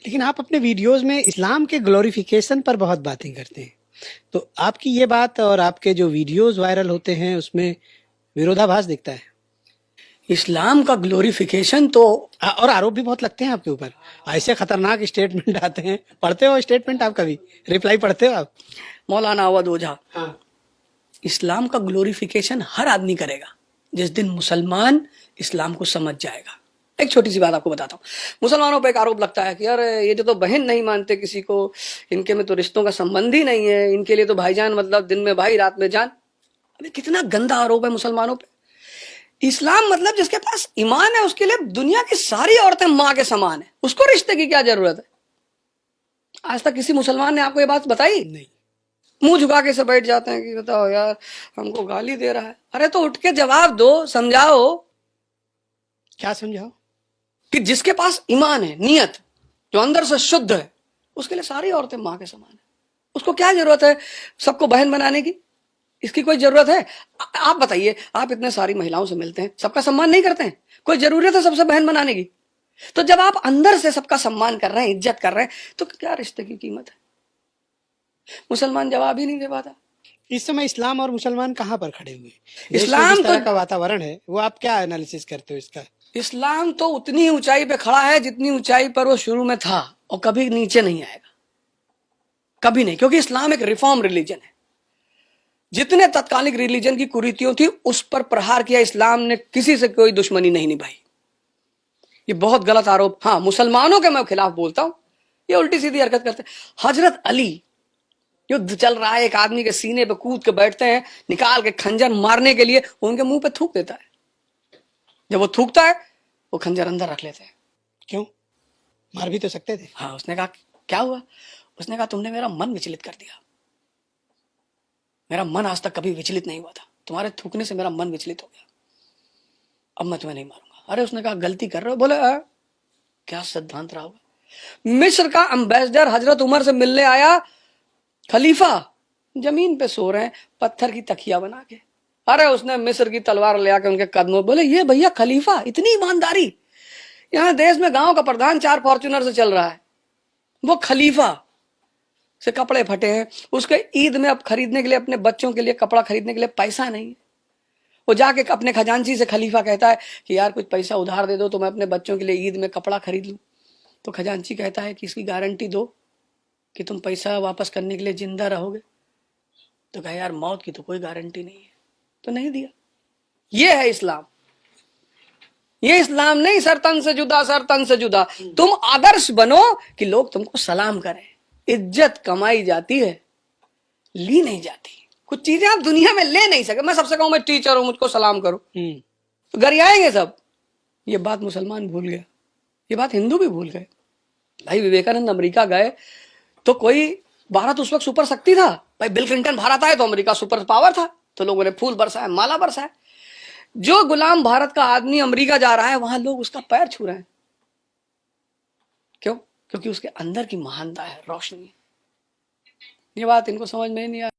लेकिन आप अपने वीडियोस में इस्लाम के ग्लोरिफिकेशन पर बहुत बातें करते हैं। तो आपकी ये बात और आपके जो वीडियोस वायरल होते हैं उसमें विरोधाभास दिखता है। इस्लाम का ग्लोरिफिकेशन तो और आरोप भी बहुत लगते हैं आपके ऊपर। ऐसे खतरनाक स्टेटमेंट आते हैं। पढ़ते हो स्टेटमेंट आप कभी? रिप्लाई पढ़ते हो आप? मौलाना अवध ओझा, हाँ। इस्लाम का ग्लोरिफिकेशन हर आदमी करेगा जिस दिन मुसलमान इस्लाम को समझ जाएगा। एक छोटी सी बात आपको बताता हूँ। मुसलमानों पर एक आरोप लगता है कि यार ये जो तो बहन नहीं मानते किसी को, इनके में तो रिश्तों का संबंध ही नहीं है, इनके लिए तो भाईजान मतलब दिन में भाई रात में जान। अभी कितना गंदा आरोप है मुसलमानों पे। इस्लाम मतलब जिसके पास ईमान है उसके लिए दुनिया की सारी औरतें माँ के समान है, उसको रिश्ते की क्या जरूरत है? आज तक किसी मुसलमान ने आपको ये बात बताई? नहीं। मुंह झुका के से बैठ जाते हैं कि बताओ यार हमको गाली दे रहा है। अरे तो उठ के जवाब दो, समझाओ। क्या समझाओ? कि जिसके पास ईमान है, नियत जो अंदर से शुद्ध है, उसके लिए सारी औरतें माँ के समान है। उसको क्या जरूरत है सबको बहन बनाने की? इसकी कोई जरूरत है? आप बताइए, आप इतने सारी महिलाओं से मिलते हैं, सबका सम्मान नहीं करते हैं? कोई जरूरत है सबसे बहन बनाने की? तो जब आप अंदर से सबका सम्मान कर रहे हैं, इज्जत कर रहे हैं, तो क्या रिश्ते की कीमत है? मुसलमान जवाब ही नहीं दे पाता। इस समय इस्लाम और मुसलमान कहाँ पर खड़े हुए? देश में इस्लाम जिस तो तरह का वातावरण है वो आप क्या एनालिसिस करते हो इसका? इस्लाम तो उतनी ऊंचाई पे खड़ा है जितनी ऊंचाई पर वो शुरू में था, और कभी नीचे नहीं आएगा, कभी नहीं। क्योंकि इस्लाम एक रिफॉर्म रिलीजन है। जितने तत्कालिक रिलीजन की कुरीतियों थी उस पर प्रहार किया इस्लाम ने, किसी से कोई दुश्मनी नहीं निभाई। ये बहुत गलत आरोप। हाँ, मुसलमानों के मैं खिलाफ बोलता हूं, ये उल्टी सीधी हरकत करते हैं। हजरत अली, युद्ध चल रहा है, एक आदमी के सीने पे कूद के बैठते हैं, निकाल के खंजर मारने के लिए उनके मुंह पे थूक देता है। जब वो थूकता है वो खंजर अंदर रख लेते हैं। क्यों? मार भी तो सकते थे। हाँ, उसने कहा क्या हुआ? उसने कहा तुमने मेरा मन विचलित कर दिया। मेरा मन आज तक कभी विचलित नहीं हुआ था, तुम्हारे थूकने से मेरा मन विचलित हो गया, अब मैं तुम्हें नहीं मारूंगा। अरे उसने कहा गलती कर रहे हो। बोले क्या सिद्धांत रहा होगा? मिस्र का एम्बेसडर हजरत उमर से मिलने आया, खलीफा जमीन पे सो रहे हैं पत्थर की तकिया बना के। अरे उसने मिस्र की तलवार ले आके उनके कदमों, बोले ये भैया खलीफा, इतनी ईमानदारी? यहां देश में गांव का प्रधान 4 फॉर्च्यूनर से चल रहा है, वो खलीफा से कपड़े फटे हैं, उसके ईद में अब खरीदने के लिए, अपने बच्चों के लिए कपड़ा खरीदने के लिए पैसा नहीं है। वो जाके अपने खजांची से खलीफा कहता है कि यार कुछ पैसा उधार दे दो तो मैं अपने बच्चों के लिए ईद में कपड़ा खरीद लूं। तो खजांची कहता है कि इसकी गारंटी दो कि तुम पैसा वापस करने के लिए जिंदा रहोगे। तो कहा यार मौत की तो कोई गारंटी नहीं है, तो नहीं दिया। ये है इस्लाम। ये इस्लाम नहीं सर तन से जुदा, सर तन से जुदा। तुम आदर्श बनो कि लोग तुमको सलाम करें। इज्जत कमाई जाती है, ली नहीं जाती। कुछ चीजें आप दुनिया में ले नहीं सके। मैं सबसे कहूं मैं टीचर हूं, मुझको सलाम करो, तो गरियाएंगे सब। ये बात मुसलमान भूल गया, ये बात हिंदू भी भूल गए। भाई विवेकानंद अमेरिका गए तो कोई, भारत उस वक्त सुपर शक्ति था। भाई बिल क्लिंटन भारत आए तो अमेरिका सुपर पावर था, तो लोगों ने फूल बरसाया, माला बरसाया। जो गुलाम भारत का आदमी अमेरिका जा रहा है वहां लोग उसका पैर छू रहे हैं। क्यों? क्योंकि उसके अंदर की महानता है, रोशनी। ये बात इनको समझ में नहीं आ